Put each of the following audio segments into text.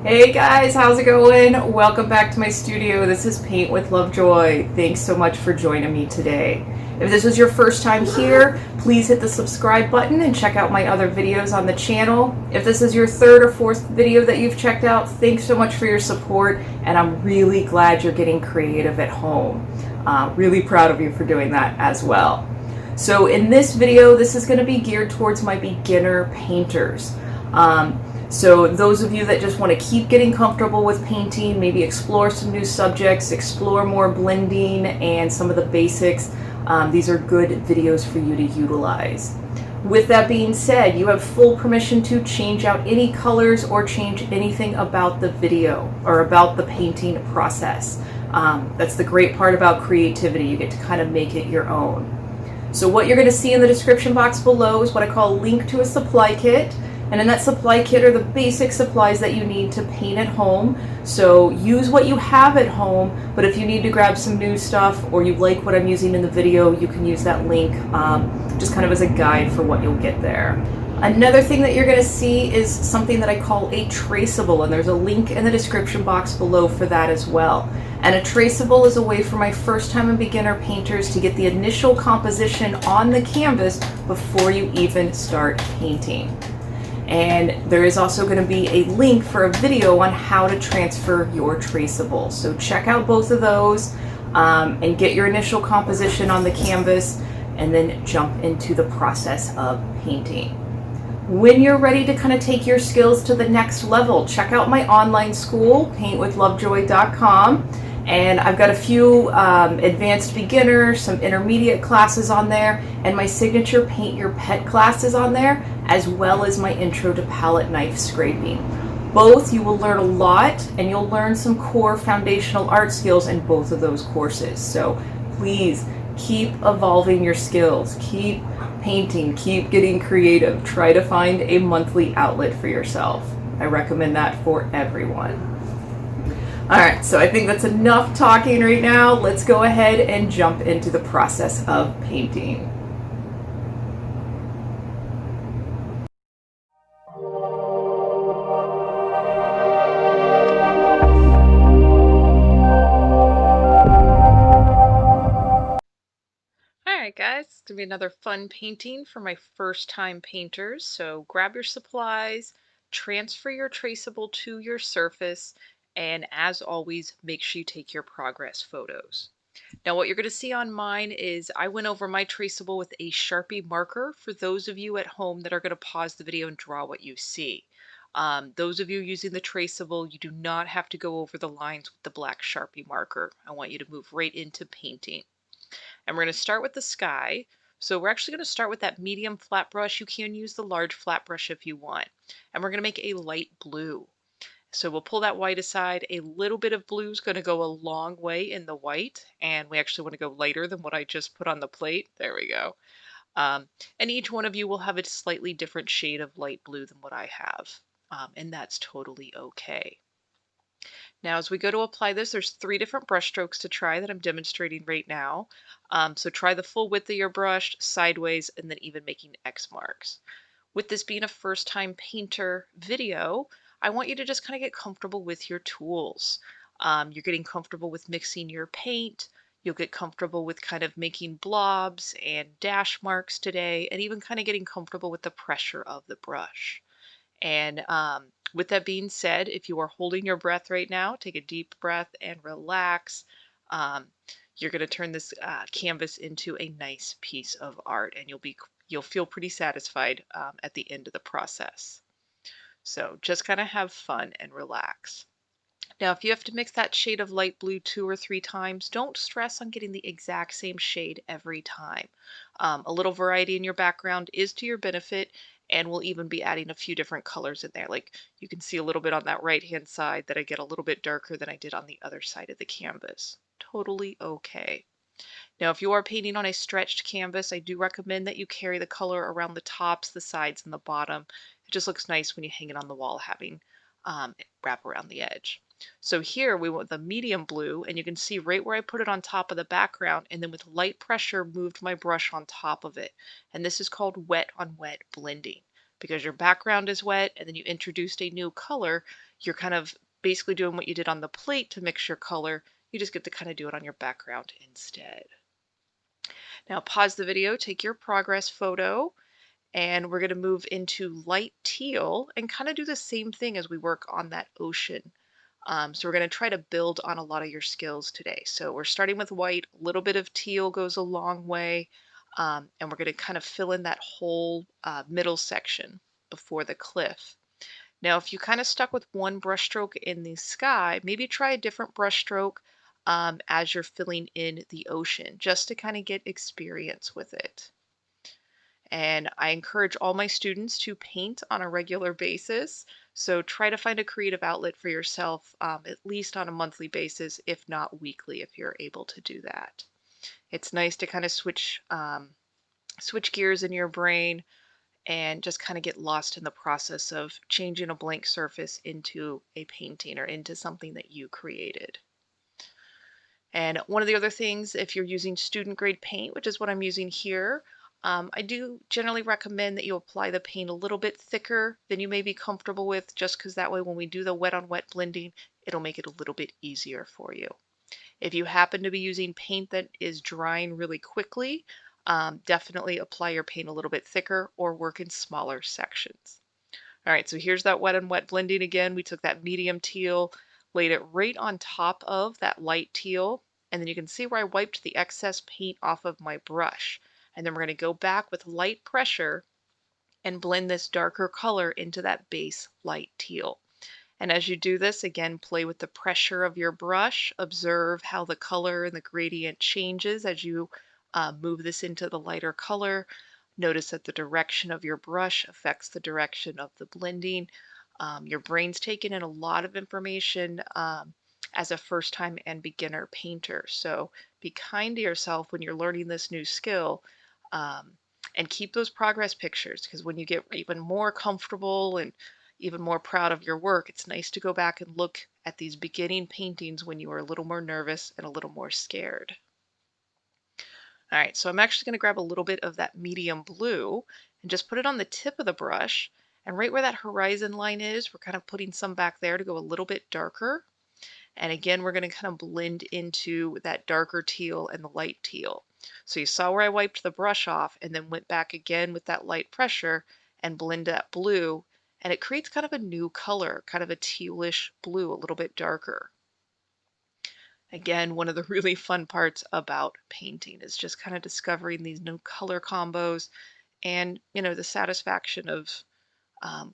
Hey guys, how's it going? Welcome back to my studio. This is Paint with Lovejoy. Thanks so much for joining me today. If this is your first time here, please hit the subscribe button and check out my other videos on the channel. If this is your third or fourth video that you've checked out, thanks so much for your support, and I'm really glad you're getting creative at home. Really proud of you for doing that as well. So in this video, this is going to be geared towards my beginner painters. So those of you that just want to keep getting comfortable with painting, maybe explore some new subjects, explore more blending and some of the basics, these are good videos for you to utilize. With that being said, you have full permission to change out any colors or change anything about the video or about the painting process. That's the great part about creativity. You get to kind of make it your own. So what you're going to see in the description box below is what I call a link to a supply kit. And in that supply kit are the basic supplies that you need to paint at home. So use what you have at home, but if you need to grab some new stuff or you like what I'm using in the video, you can use that link just kind of as a guide for what you'll get there. Another thing that you're going to see is something that I call a traceable, and there's a link in the description box below for that as well. And a traceable is a way for my first-time and beginner painters to get the initial composition on the canvas before you even start painting. And there is also going to be a link for a video on how to transfer your traceable. So check out both of those and get your initial composition on the canvas and then jump into the process of painting. When you're ready to kind of take your skills to the next level, check out my online school, paintwithlovejoy.com. And I've got a few advanced beginner, some intermediate classes on there, and my signature Paint Your Pet class is on there, as well as my intro to palette knife scraping. Both you will learn a lot, and you'll learn some core foundational art skills in both of those courses. So please keep evolving your skills, keep painting, keep getting creative. Try to find a monthly outlet for yourself. I recommend that for everyone. All right, so I think that's enough talking right now. Let's go ahead and jump into the process of painting. Alright guys, it's going to be another fun painting for my first time painters. So grab your supplies, transfer your traceable to your surface, and as always, make sure you take your progress photos. Now what you're going to see on mine is I went over my traceable with a Sharpie marker for those of you at home that are going to pause the video and draw what you see. Those of you using the traceable, you do not have to go over the lines with the black Sharpie marker. I want you to move right into painting. And we're going to start with the sky. So we're actually going to start with that medium flat brush. You can use the large flat brush if you want. And we're going to make a light blue. So we'll pull that white aside. A little bit of blue is going to go a long way in the white. And we actually want to go lighter than what I just put on the plate. There we go. And each one of you will have a slightly different shade of light blue than what I have. And that's totally okay. Now, as we go to apply this, there's 3 different brush strokes to try that I'm demonstrating right now. So try the full width of your brush, sideways, and then even making X marks. With this being a first-time painter video, I want you to just kind of get comfortable with your tools. You're getting comfortable with mixing your paint. You'll get comfortable with kind of making blobs and dash marks today, and even kind of getting comfortable with the pressure of the brush. And with that being said, if you are holding your breath right now, take a deep breath and relax. You're going to turn this canvas into a nice piece of art, and you'll feel pretty satisfied at the end of the process. So just kind of have fun and relax. Now, if you have to mix that shade of light blue 2 or 3 times, don't stress on getting the exact same shade every time. A little variety in your background is to your benefit, and we'll even be adding a few different colors in there. Like you can see a little bit on that right-hand side that I get a little bit darker than I did on the other side of the canvas. Totally okay. Now, if you are painting on a stretched canvas, I do recommend that you carry the color around the tops, the sides, and the bottom. It just looks nice when you hang it on the wall having it wrap around the edge. So here we went with a medium blue, and you can see right where I put it on top of the background, and then with light pressure moved my brush on top of it. And this is called wet on wet blending. because your background is wet and then you introduced a new color. You're kind of basically doing what you did on the plate to mix your color. You just get to kind of do it on your background instead. Now pause the video, take your progress photo, and we're going to move into light teal and kind of do the same thing as we work on that ocean. So we're going to try to build on a lot of your skills today. So we're starting with white, a little bit of teal goes a long way, and we're going to kind of fill in that whole middle section before the cliff. Now, if you kind of stuck with one brush stroke in the sky, maybe try a different brush stroke as you're filling in the ocean, just to kind of get experience with it. And I encourage all my students to paint on a regular basis. So try to find a creative outlet for yourself, at least on a monthly basis, if not weekly, if you're able to do that. It's nice to kind of switch gears in your brain and just kind of get lost in the process of changing a blank surface into a painting or into something that you created. And one of the other things, if you're using student grade paint, which is what I'm using here, I do generally recommend that you apply the paint a little bit thicker than you may be comfortable with, just because that way when we do the wet on wet blending, it'll make it a little bit easier for you. If you happen to be using paint that is drying really quickly, definitely apply your paint a little bit thicker or work in smaller sections. All right, so here's that wet and wet blending again. We took that medium teal, laid it right on top of that light teal, and then you can see where I wiped the excess paint off of my brush. And then we're going to go back with light pressure and blend this darker color into that base light teal. And as you do this, again, play with the pressure of your brush. Observe how the color and the gradient changes as you move this into the lighter color. Notice that the direction of your brush affects the direction of the blending. Your brain's taking in a lot of information as a first-time and beginner painter. So be kind to yourself when you're learning this new skill. And keep those progress pictures, because when you get even more comfortable and even more proud of your work, it's nice to go back and look at these beginning paintings when you were a little more nervous and a little more scared. All right, so I'm actually going to grab a little bit of that medium blue and just put it on the tip of the brush, and right where that horizon line is, we're kind of putting some back there to go a little bit darker. And again, we're going to kind of blend into that darker teal and the light teal. So you saw where I wiped the brush off and then went back again with that light pressure and blend that blue, and it creates kind of a new color, kind of a tealish blue, a little bit darker. Again, one of the really fun parts about painting is just kind of discovering these new color combos and, the satisfaction of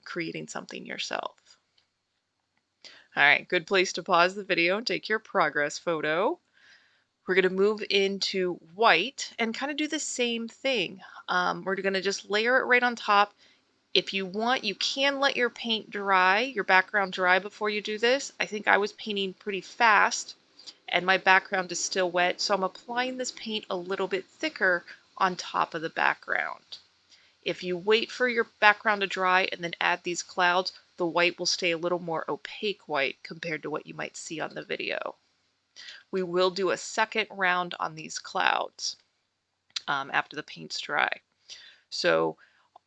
creating something yourself. All right, good place to pause the video and take your progress photo. We're going to move into white and kind of do the same thing. We're going to just layer it right on top. If you want, you can let your paint dry, your background dry before you do this. I think I was painting pretty fast and my background is still wet, so I'm applying this paint a little bit thicker on top of the background. If you wait for your background to dry and then add these clouds, the white will stay a little more opaque white compared to what you might see on the video. We will do a second round on these clouds after the paint's dry. So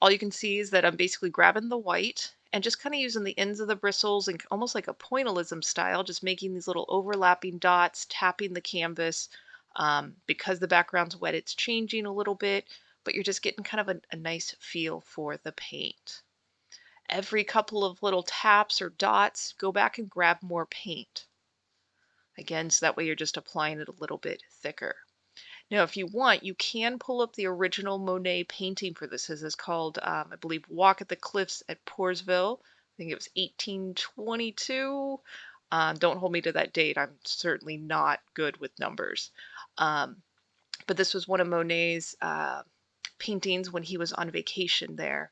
all you can see is that I'm basically grabbing the white and just kind of using the ends of the bristles and almost like a pointillism style, just making these little overlapping dots, tapping the canvas. Because the background's wet, it's changing a little bit, but you're just getting kind of a nice feel for the paint. Every couple of little taps or dots, go back and grab more paint. Again, so that way you're just applying it a little bit thicker. Now, if you want, you can pull up the original Monet painting for this. This is called, I believe, Walk at the Cliffs at Poursville. I think it was 1822. Don't hold me to that date. I'm certainly not good with numbers. But this was one of Monet's paintings when he was on vacation there.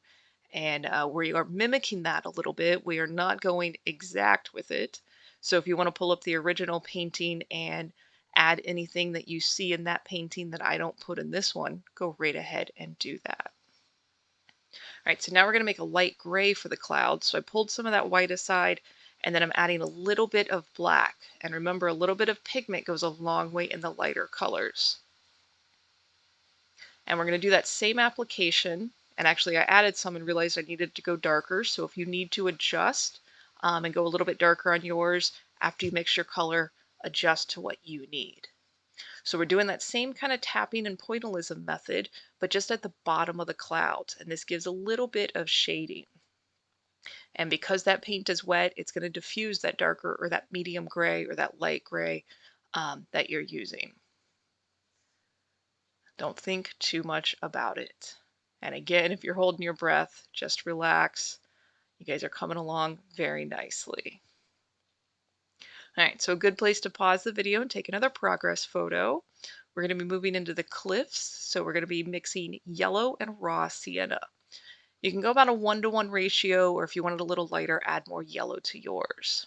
And we are mimicking that a little bit. We are not going exact with it. So if you want to pull up the original painting and add anything that you see in that painting that I don't put in this one, go right ahead and do that. All right, so now we're going to make a light gray for the clouds. So I pulled some of that white aside, and then I'm adding a little bit of black. And remember, a little bit of pigment goes a long way in the lighter colors. And we're going to do that same application And actually I added some and realized I needed to go darker. So if you need to adjust and go a little bit darker on yours, after you mix your color, adjust to what you need. So we're doing that same kind of tapping and pointillism method, but just at the bottom of the clouds. And this gives a little bit of shading. And because that paint is wet, it's going to diffuse that darker or that medium gray or that light gray that you're using. Don't think too much about it. And again, if you're holding your breath, just relax. You guys are coming along very nicely. All right, so a good place to pause the video and take another progress photo. We're going to be moving into the cliffs, so we're going to be mixing yellow and raw sienna. You can go about a 1-to-1 ratio, or if you want it a little lighter, add more yellow to yours.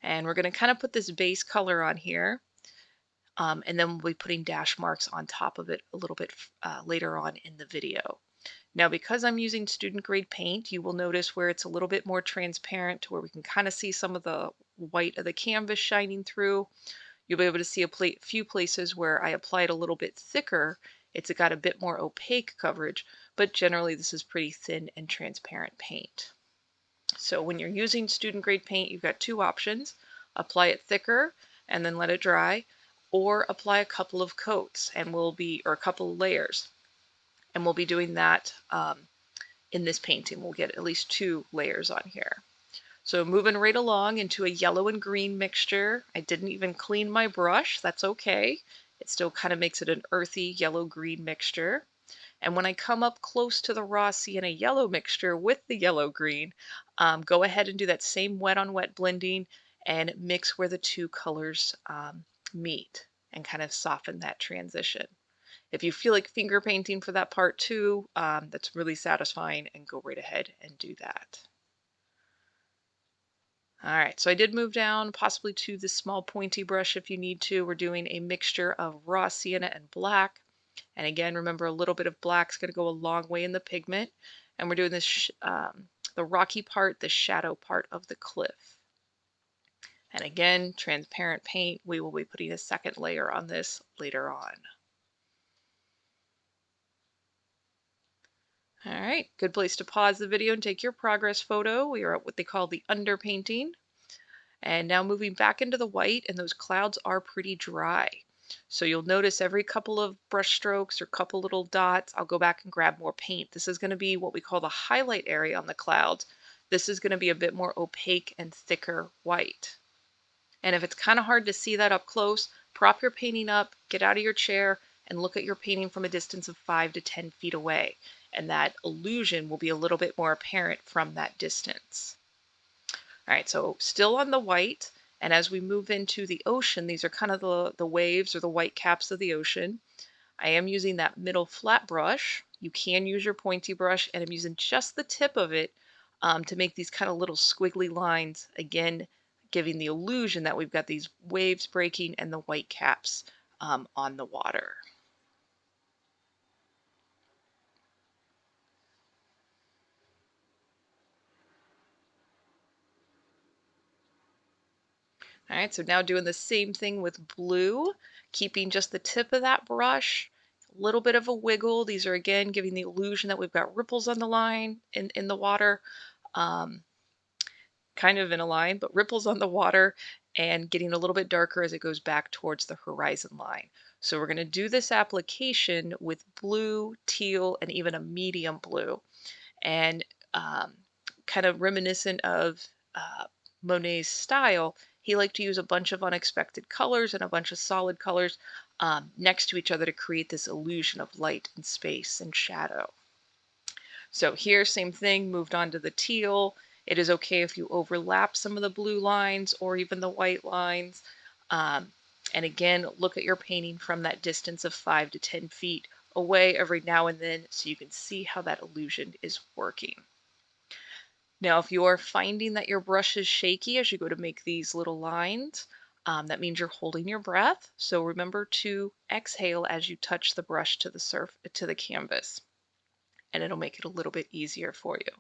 And we're going to kind of put this base color on here, and then we'll be putting dash marks on top of it a little bit later on in the video. Now, because I'm using student grade paint, you will notice where it's a little bit more transparent, to where we can kind of see some of the white of the canvas shining through. You'll be able to see a few places where I applied a little bit thicker. It's got a bit more opaque coverage, but generally this is pretty thin and transparent paint. So when you're using student grade paint, you've got two options: apply it thicker and then let it dry, or apply a couple of coats and or a couple of layers. And we'll be doing that in this painting. We'll get at least 2 layers on here. So moving right along into a yellow and green mixture. I didn't even clean my brush. That's okay. It still kind of makes it an earthy yellow-green mixture. And when I come up close to the raw sienna yellow mixture with the yellow-green, go ahead and do that same wet on wet blending and mix where the 2 colors meet and kind of soften that transition. If you feel like finger painting for that part too, that's really satisfying, and go right ahead and do that. All right, so I did move down possibly to the small pointy brush if you need to. We're doing a mixture of raw sienna and black. And again, remember, a little bit of black is going to go a long way in the pigment. And we're doing this, the rocky part, the shadow part of the cliff. And again, transparent paint. We will be putting a second layer on this later on. All right, good place to pause the video and take your progress photo. We are at what they call the underpainting. And now moving back into the white, and those clouds are pretty dry. So you'll notice every couple of brush strokes or couple little dots, I'll go back and grab more paint. This is going to be what we call the highlight area on the clouds. This is going to be a bit more opaque and thicker white. And if it's kind of hard to see that up close, prop your painting up, get out of your chair, and look at your painting from a distance of 5 to 10 feet away. And that illusion will be a little bit more apparent from that distance. All right, so still on the white, and as we move into the ocean, these are kind of the waves or the white caps of the ocean. I am using that middle flat brush. You can use your pointy brush, and I'm using just the tip of it to make these kind of little squiggly lines, again, giving the illusion that we've got these waves breaking and the white caps on the water. All right, so now doing the same thing with blue, keeping just the tip of that brush, a little bit of a wiggle. These are, again, giving the illusion that we've got ripples on the line in the water, kind of in a line, but ripples on the water, and getting a little bit darker as it goes back towards the horizon line. So we're going to do this application with blue, teal, and even a medium blue. And kind of reminiscent of Monet's style, he liked to use a bunch of unexpected colors and a bunch of solid colors next to each other to create this illusion of light and space and shadow. So here, same thing, moved on to the teal. It is okay if you overlap some of the blue lines or even the white lines. And again, look at your painting from that distance of 5 to 10 feet away every now and then so you can see how that illusion is working. Now, if you are finding that your brush is shaky as you go to make these little lines, that means you're holding your breath. So remember to exhale as you touch the brush to the canvas, and it'll make it a little bit easier for you.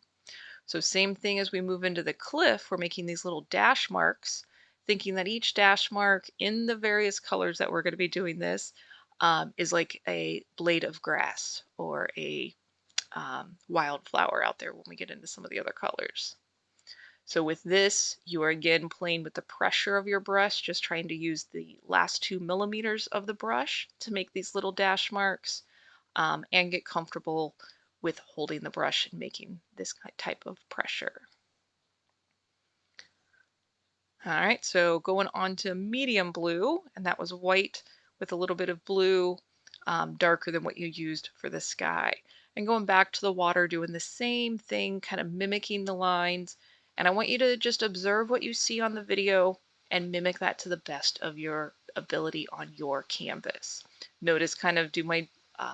So same thing as we move into the cliff, we're making these little dash marks, thinking that each dash mark in the various colors that we're going to be doing this is like a blade of grass or a wildflower out there when we get into some of the other colors. So with this, you are again playing with the pressure of your brush, just trying to use the last 2 millimeters of the brush to make these little dash marks, and get comfortable with holding the brush and making this type of pressure. All right, so going on to medium blue, and that was white with a little bit of blue, darker than what you used for the sky. And going back to the water, doing the same thing, kind of mimicking the lines. And I want you to just observe what you see on the video and mimic that to the best of your ability on your canvas. Notice kind of, do my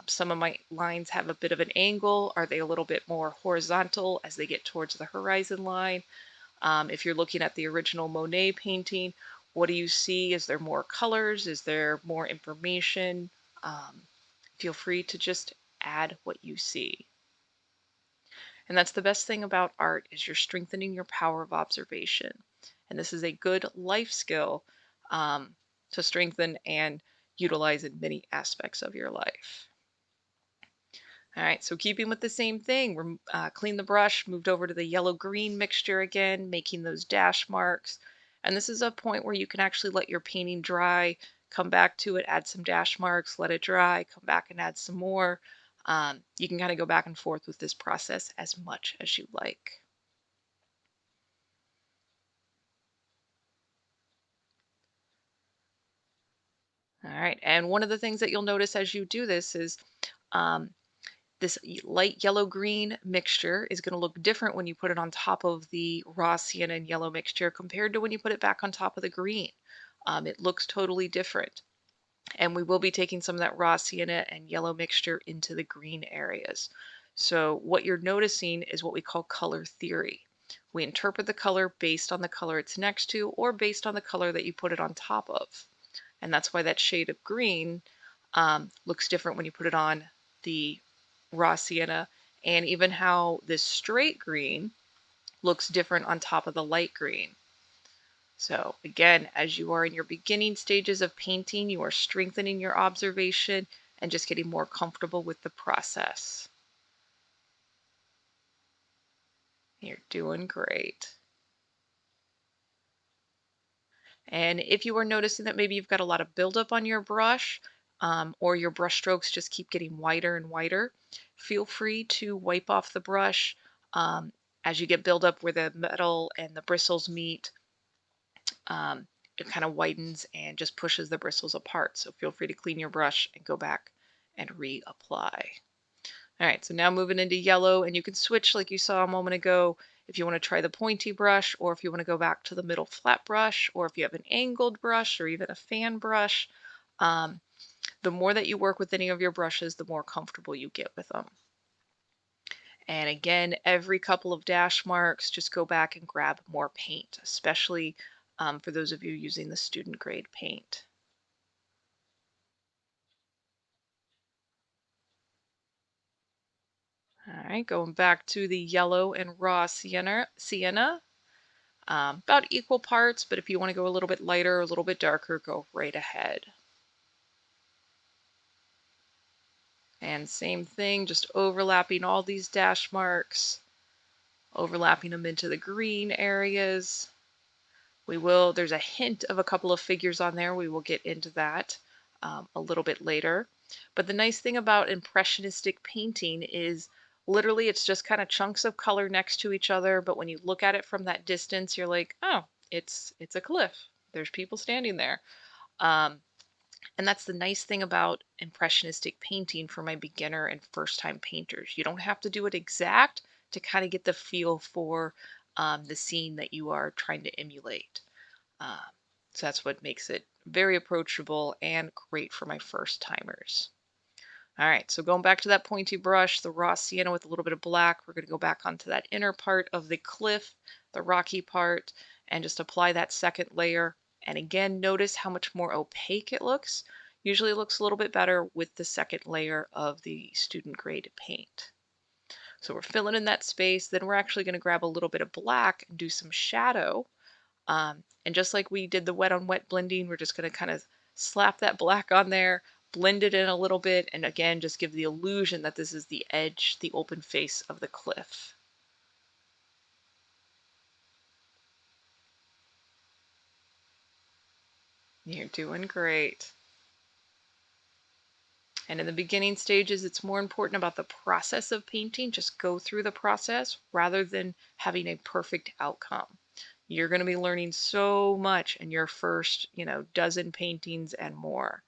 some of my lines have a bit of an angle? Are they a little bit more horizontal as they get towards the horizon line? If you're looking at the original Monet painting, what do you see? Is there more colors? Is there more information? Feel free to just add what you see. And that's the best thing about art, is you're strengthening your power of observation. And this is a good life skill to strengthen and utilize in many aspects of your life. All right, so keeping with the same thing, we're clean the brush, moved over to the yellow-green mixture again, making those dash marks. And this is a point where you can actually let your painting dry, come back to it, add some dash marks, let it dry, come back and add some more. You can kind of go back and forth with this process as much as you like. All right, and one of the things that you'll notice as you do this is this light yellow-green mixture is going to look different when you put it on top of the raw sienna and yellow mixture compared to when you put it back on top of the green. It looks totally different. And we will be taking some of that raw sienna and yellow mixture into the green areas. So what you're noticing is what we call color theory. We interpret the color based on the color it's next to, or based on the color that you put it on top of. And that's why that shade of green looks different when you put it on the raw sienna, and even how this straight green looks different on top of the light green. So again, as you are in your beginning stages of painting, you are strengthening your observation and just getting more comfortable with the process. You're doing great. And if you are noticing that maybe you've got a lot of buildup on your brush, or your brush strokes just keep getting wider and wider, feel free to wipe off the brush as you get buildup where the metal and the bristles meet. It kind of widens and just pushes the bristles apart. So feel free to clean your brush and go back and reapply. All right, so now moving into yellow, and you can switch like you saw a moment ago if you want to try the pointy brush, or if you want to go back to the middle flat brush, or if you have an angled brush or even a fan brush. The more that you work with any of your brushes, the more comfortable you get with them. And again, every couple of dash marks, just go back and grab more paint, especially for those of you using the student grade paint. All right, going back to the yellow and raw sienna, about equal parts, but if you want to go a little bit lighter, a little bit darker, go right ahead. And same thing, just overlapping all these dash marks, overlapping them into the green areas. There's a hint of a couple of figures on there. We will get into that a little bit later. But the nice thing about impressionistic painting is literally it's just kind of chunks of color next to each other. But when you look at it from that distance, you're like, oh, it's a cliff. There's people standing there. And that's the nice thing about impressionistic painting for my beginner and first time painters. You don't have to do it exact to kind of get the feel for the scene that you are trying to emulate. So that's what makes it very approachable and great for my first timers. All right, so going back to that pointy brush, the raw sienna with a little bit of black, we're going to go back onto that inner part of the cliff, the rocky part, and just apply that second layer. And again, notice how much more opaque it looks. Usually it looks a little bit better with the second layer of the student grade paint. So we're filling in that space. Then we're actually going to grab a little bit of black and do some shadow. And just like we did the wet on wet blending, we're just going to kind of slap that black on there, blend it in a little bit, and again, just give the illusion that this is the edge, the open face of the cliff. You're doing great. And in the beginning stages, it's more important about the process of painting. Just go through the process rather than having a perfect outcome. You're going to be learning so much in your first, dozen paintings and more.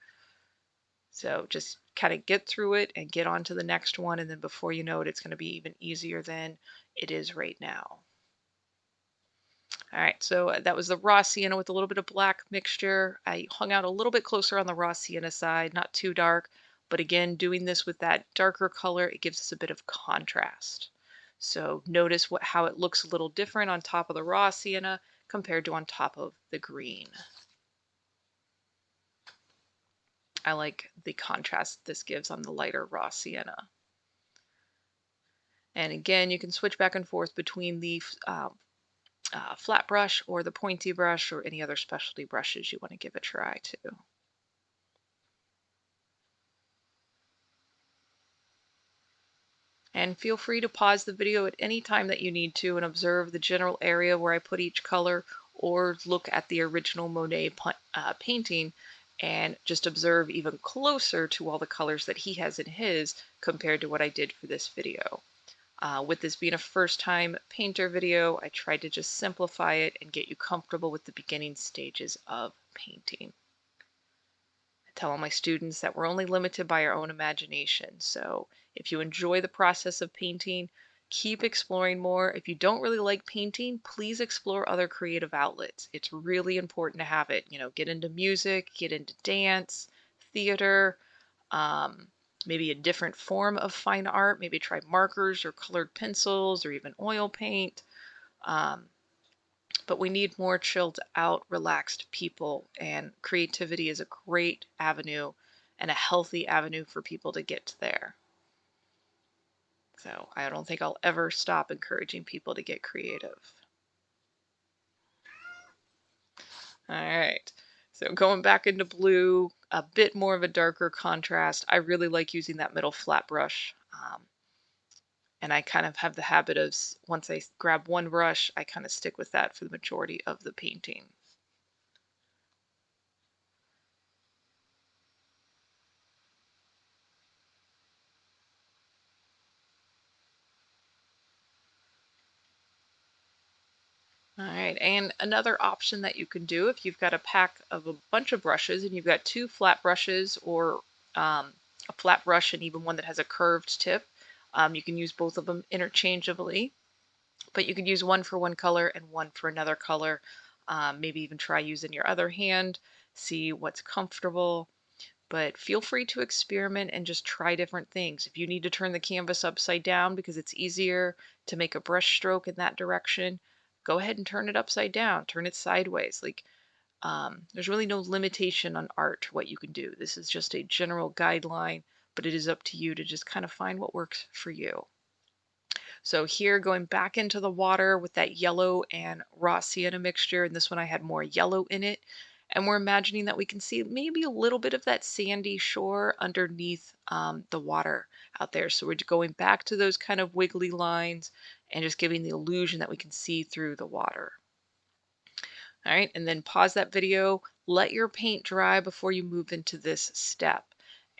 So just kind of get through it and get on to the next one. And then before you know it, it's going to be even easier than it is right now. All right, so that was the raw sienna with a little bit of black mixture. I hung out a little bit closer on the raw sienna side, not too dark, but again, doing this with that darker color, it gives us a bit of contrast. So notice how it looks a little different on top of the raw sienna compared to on top of the green. I like the contrast this gives on the lighter raw sienna. And again, you can switch back and forth between the flat brush or the pointy brush or any other specialty brushes you want to give a try to. And feel free to pause the video at any time that you need to and observe the general area where I put each color, or look at the original Monet painting and just observe even closer to all the colors that he has in his compared to what I did for this video. With this being a first time painter video, I tried to just simplify it and get you comfortable with the beginning stages of painting. I tell all my students that we're only limited by our own imagination. So if you enjoy the process of painting, keep exploring more. If you don't really like painting, please explore other creative outlets. It's really important to have it. Get into music, get into dance, theater, maybe a different form of fine art. Maybe try markers or colored pencils or even oil paint. But we need more chilled out, relaxed people, and creativity is a great avenue and a healthy avenue for people to get there. So I don't think I'll ever stop encouraging people to get creative. All right, so going back into blue, a bit more of a darker contrast. I really like using that middle flat brush. And I kind of have the habit of, once I grab one brush, I kind of stick with that for the majority of the painting. All right, and another option that you can do if you've got a pack of a bunch of brushes and you've got two flat brushes, or a flat brush and even one that has a curved tip, you can use both of them interchangeably, but you could use one for one color and one for another color. Maybe even try using your other hand, see what's comfortable. But feel free to experiment and just try different things. If you need to turn the canvas upside down because it's easier to make a brush stroke in that direction, go ahead and turn it upside down, turn it sideways. There's really no limitation on art, what you can do. This is just a general guideline, but it is up to you to just kind of find what works for you. So here, going back into the water with that yellow and raw sienna mixture, and this one I had more yellow in it. And we're imagining that we can see maybe a little bit of that sandy shore underneath the water out there. So we're going back to those kind of wiggly lines and just giving the illusion that we can see through the water. All right, and then pause that video, let your paint dry before you move into this step.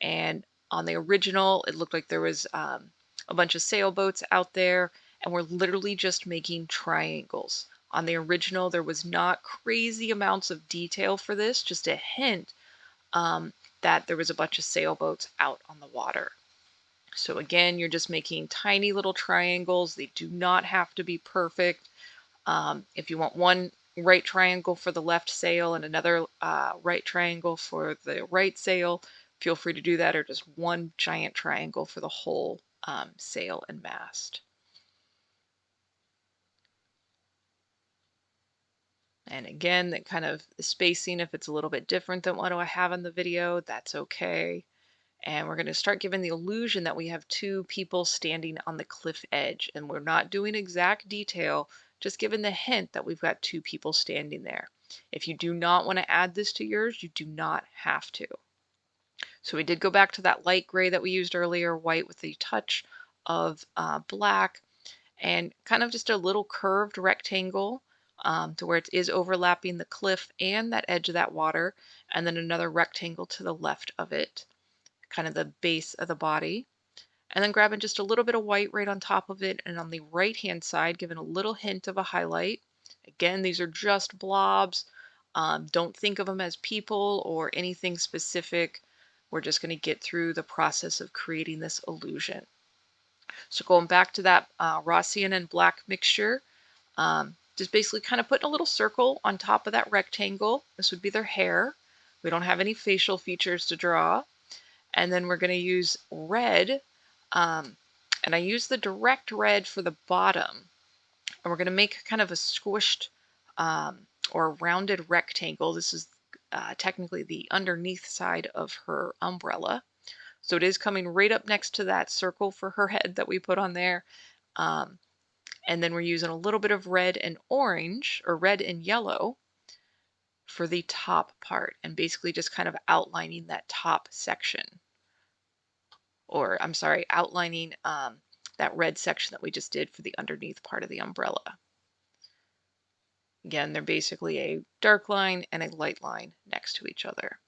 And on the original, it looked like there was a bunch of sailboats out there, and we're literally just making triangles. On the original, there was not crazy amounts of detail for this, just a hint that there was a bunch of sailboats out on the water. So again, you're just making tiny little triangles. They do not have to be perfect. If you want one right triangle for the left sail and another right triangle for the right sail, feel free to do that, or just one giant triangle for the whole sail and mast. And again, that kind of the spacing, if it's a little bit different than what I have in the video, that's okay. And we're going to start giving the illusion that we have two people standing on the cliff edge, and we're not doing exact detail, just giving the hint that we've got two people standing there. If you do not want to add this to yours, you do not have to. So we did go back to that light gray that we used earlier, white with a touch of black, and kind of just a little curved rectangle to where it is overlapping the cliff and that edge of that water, and then another rectangle to the left of it, kind of the base of the body. And then grabbing just a little bit of white right on top of it, and on the right hand side giving a little hint of a highlight. Again, these are just blobs. Don't think of them as people or anything specific. We're just going to get through the process of creating this illusion. So going back to that raw sienna and black mixture, just basically kind of putting a little circle on top of that rectangle. This would be their hair. We don't have any facial features to draw. And then we're going to use red. And I use the direct red for the bottom. And we're going to make kind of a squished or rounded rectangle. This is technically the underneath side of her umbrella. So it is coming right up next to that circle for her head that we put on there. And then we're using a little bit of red and orange, or red and yellow, for the top part, and basically just kind of outlining that top section. Or, I'm sorry, outlining that red section that we just did for the underneath part of the umbrella. Again, they're basically a dark line and a light line next to each other.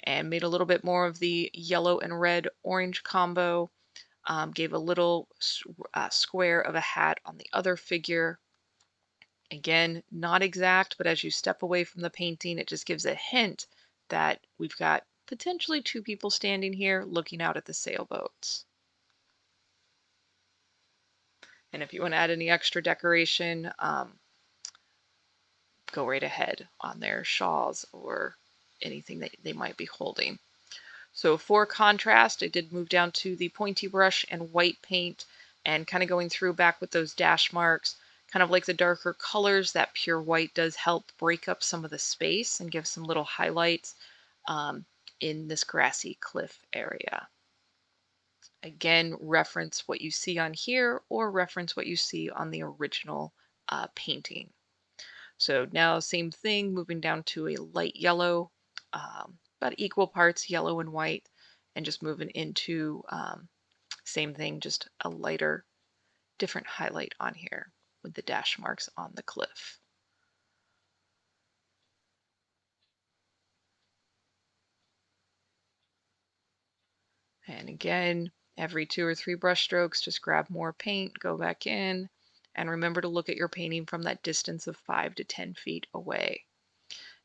And made a little bit more of the yellow and red orange combo. Gave a little square of a hat on the other figure. Again, not exact, but as you step away from the painting, it just gives a hint that we've got potentially two people standing here looking out at the sailboats. And if you want to add any extra decoration, go right ahead on their shawls or anything that they might be holding. So for contrast, I did move down to the pointy brush and white paint, and kind of going through back with those dash marks. Kind of like the darker colors, that pure white does help break up some of the space and give some little highlights in this grassy cliff area. Again, reference what you see on here or reference what you see on the original painting. So now same thing, moving down to a light yellow, about equal parts yellow and white, and just moving into same thing, just a lighter, different highlight on here with the dash marks on the cliff. And again, every 2 or 3 brush strokes, just grab more paint, go back in, and remember to look at your painting from that distance of 5 to 10 feet away.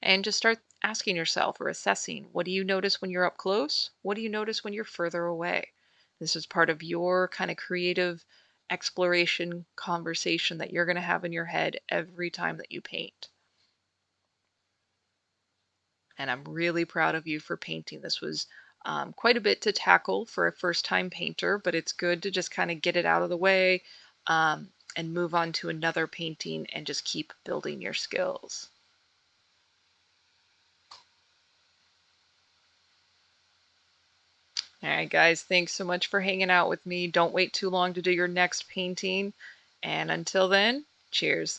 And just start asking yourself or assessing, what do you notice when you're up close? What do you notice when you're further away? This is part of your kind of creative exploration conversation that you're going to have in your head every time that you paint. And I'm really proud of you for painting. This was quite a bit to tackle for a first-time painter, but it's good to just kind of get it out of the way and move on to another painting and just keep building your skills. All right, guys, thanks so much for hanging out with me. Don't wait too long to do your next painting. And until then, cheers.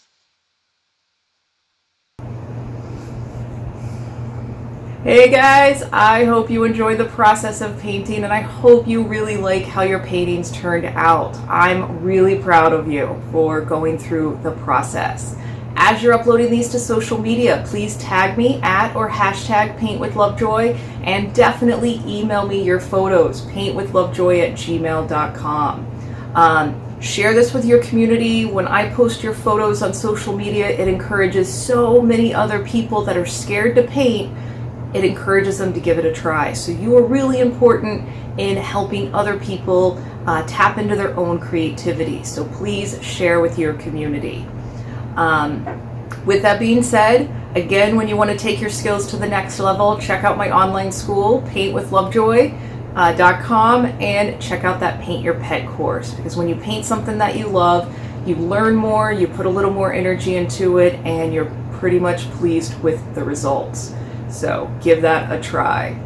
Hey guys, I hope you enjoyed the process of painting, and I hope you really like how your paintings turned out. I'm really proud of you for going through the process. As you're uploading these to social media, please tag me at or hashtag paintwithlovejoy, and definitely email me your photos, paintwithlovejoy@gmail.com. Share this with your community. When I post your photos on social media, it encourages so many other people that are scared to paint. It encourages them to give it a try. So you are really important in helping other people tap into their own creativity. So please share with your community. With that being said, again, when you want to take your skills to the next level, check out my online school, paintwithlovejoy.com, and check out that Paint Your Pet course. Because when you paint something that you love, you learn more, you put a little more energy into it, and you're pretty much pleased with the results. So give that a try.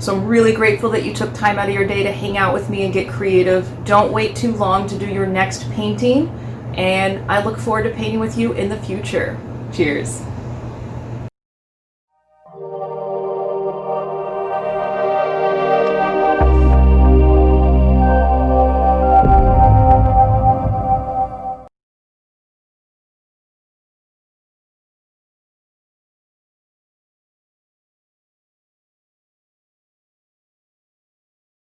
So I'm really grateful that you took time out of your day to hang out with me and get creative. Don't wait too long to do your next painting, and I look forward to painting with you in the future. Cheers.